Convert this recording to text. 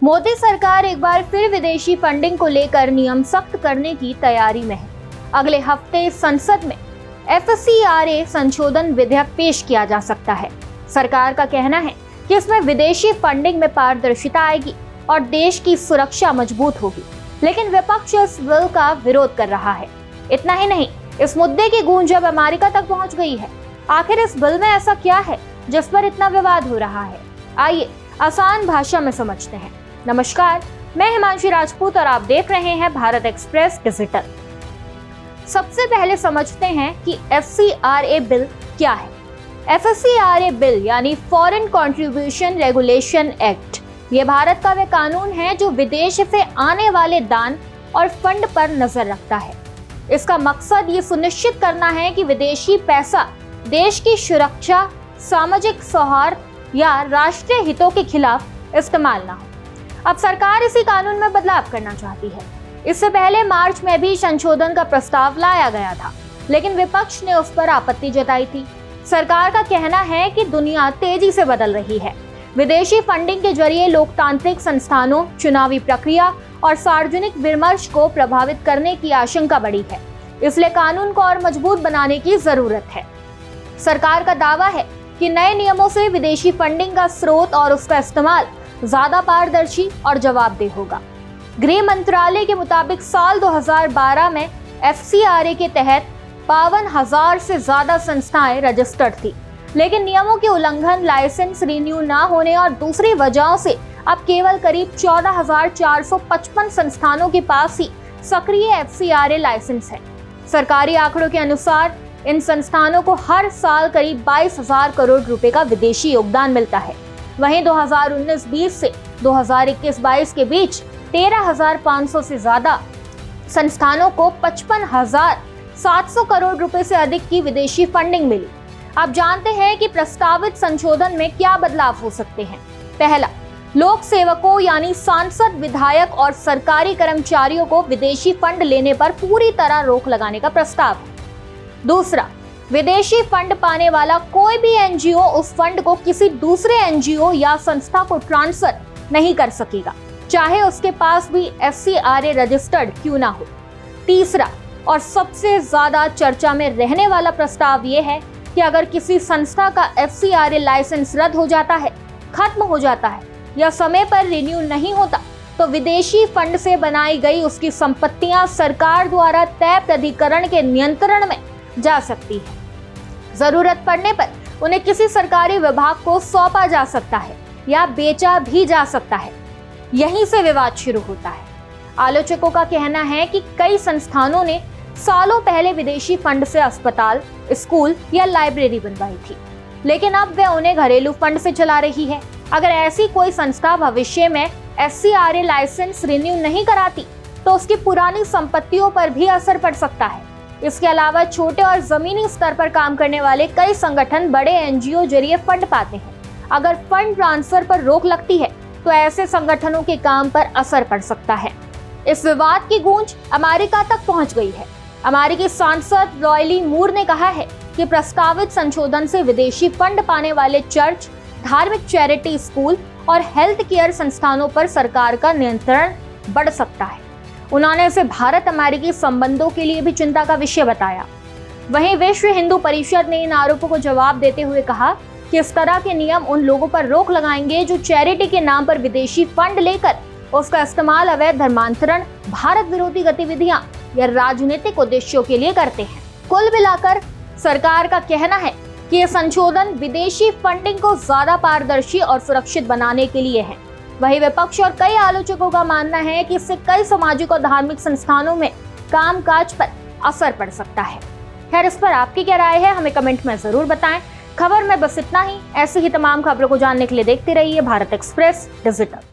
मोदी सरकार एक बार फिर विदेशी फंडिंग को लेकर नियम सख्त करने की तैयारी में है। अगले हफ्ते संसद में FCRA संशोधन विधेयक पेश किया जा सकता है। सरकार का कहना है कि इसमें विदेशी फंडिंग में पारदर्शिता आएगी और देश की सुरक्षा मजबूत होगी, लेकिन विपक्ष इस बिल का विरोध कर रहा है। इतना ही नहीं, इस मुद्दे की गूंज अब अमेरिका तक पहुंच गई है। आखिर इस बिल में ऐसा क्या है जिस पर इतना विवाद हो रहा है? आइए आसान भाषा में समझते हैं। नमस्कार, मैं हिमांशी राजपूत और आप देख रहे हैं भारत एक्सप्रेस डिजिटल। सबसे पहले समझते हैं कि FCRA बिल क्या है। FCRA बिल यानी फॉरेन कंट्रीब्यूशन रेगुलेशन एक्ट, ये भारत का वह कानून है जो विदेश से आने वाले दान और फंड पर नजर रखता है। इसका मकसद ये सुनिश्चित करना है कि विदेशी पैसा देश की सुरक्षा, सामाजिक सौहार्द या राष्ट्रीय हितों के खिलाफ इस्तेमाल ना हो। अब सरकार इसी कानून में बदलाव करना चाहती है। इससे पहले मार्च में भी संशोधन का प्रस्ताव लाया गया था, लेकिन विपक्ष ने उस पर आपत्ति जताई थी। सरकार का कहना है कि दुनिया तेजी से बदल रही है। विदेशी फंडिंग के जरिए लोकतांत्रिक संस्थानों, चुनावी प्रक्रिया और सार्वजनिक विमर्श को प्रभावित करने की आशंका बढ़ी है, इसलिए कानून को और मजबूत बनाने की जरूरत है। सरकार का दावा है कि नए नियमों से विदेशी फंडिंग का स्रोत और उसका इस्तेमाल ज्यादा पारदर्शी और जवाबदेह होगा। गृह मंत्रालय के मुताबिक साल 2012 में FCRA के तहत 52,000 से ज्यादा संस्थाएं रजिस्टर्ड थी, लेकिन नियमों के उल्लंघन, लाइसेंस रिन्यू ना होने और दूसरी वजहों से अब केवल करीब 14,455 संस्थानों के पास ही सक्रिय FCRA लाइसेंस है। सरकारी आंकड़ों के अनुसार इन संस्थानों को हर साल करीब 22,000 करोड़ रुपए का विदेशी योगदान मिलता है। वहीं 2019-20 से 2021-22 के बीच 13,500 से ज्यादा संस्थानों को 55,700 करोड़ रुपए से अधिक की विदेशी फंडिंग मिली। आप जानते हैं कि प्रस्तावित संशोधन में क्या बदलाव हो सकते हैं। पहला, लोक सेवकों यानी सांसद, विधायक और सरकारी कर्मचारियों को विदेशी फंड लेने पर पूरी तरह रोक लगाने का प्रस्ताव है। दूसरा, विदेशी फंड पाने वाला कोई भी NGO उस फंड को किसी दूसरे NGO या संस्था को ट्रांसफर नहीं कर सकेगा, चाहे उसके पास भी FCRA रजिस्टर्ड क्यों ना हो। तीसरा और सबसे ज्यादा चर्चा में रहने वाला प्रस्ताव ये है कि अगर किसी संस्था का FCRA लाइसेंस रद्द हो जाता है, खत्म हो जाता है या समय पर रिन्यू नहीं होता, तो विदेशी फंड से बनाई गई उसकी संपत्तियां सरकार द्वारा तय प्राधिकरण के नियंत्रण में जा सकती है। जरूरत पड़ने पर उन्हें किसी सरकारी विभाग को सौंपा जा सकता है या बेचा भी जा सकता है। यहीं से विवाद शुरू होता है। आलोचकों का कहना है कि कई संस्थानों ने सालों पहले विदेशी फंड से अस्पताल, स्कूल या लाइब्रेरी बनवाई थी, लेकिन अब वे उन्हें घरेलू फंड से चला रही है। अगर ऐसी कोई संस्था भविष्य में FCRA लाइसेंस रिन्यू नहीं कराती, तो उसकी पुरानी संपत्तियों पर भी असर पड़ सकता है। इसके अलावा छोटे और जमीनी स्तर पर काम करने वाले कई संगठन बड़े NGO जरिए फंड पाते हैं। अगर फंड ट्रांसफर पर रोक लगती है, तो ऐसे संगठनों के काम पर असर पड़ सकता है। इस विवाद की गूंज अमेरिका तक पहुंच गई है। अमेरिकी सांसद रॉयली मूर ने कहा है कि प्रस्तावित संशोधन से विदेशी फंड पाने वाले चर्च, धार्मिक चैरिटी, स्कूल और हेल्थ केयर संस्थानों पर सरकार का नियंत्रण बढ़ सकता है। उन्होंने इसे भारत अमेरिकी संबंधों के लिए भी चिंता का विषय बताया। वहीं विश्व हिंदू परिषद ने इन आरोपों को जवाब देते हुए कहा कि इस तरह के नियम उन लोगों पर रोक लगाएंगे जो चैरिटी के नाम पर विदेशी फंड लेकर उसका इस्तेमाल अवैध धर्मांतरण, भारत विरोधी गतिविधियां या राजनीतिक उद्देश्यों के लिए करते हैं। कुल मिलाकर सरकार का कहना है कि यह संशोधन विदेशी फंडिंग को ज्यादा पारदर्शी और सुरक्षित बनाने के लिए है। वहीं विपक्ष और कई आलोचकों का मानना है कि इससे कई सामाजिक और धार्मिक संस्थानों में कामकाज पर असर पड़ सकता है। खैर, इस पर आपकी क्या राय है, हमें कमेंट में जरूर बताएं। खबर में बस इतना ही। ऐसी ही तमाम खबरों को जानने के लिए देखते रहिए भारत एक्सप्रेस डिजिटल।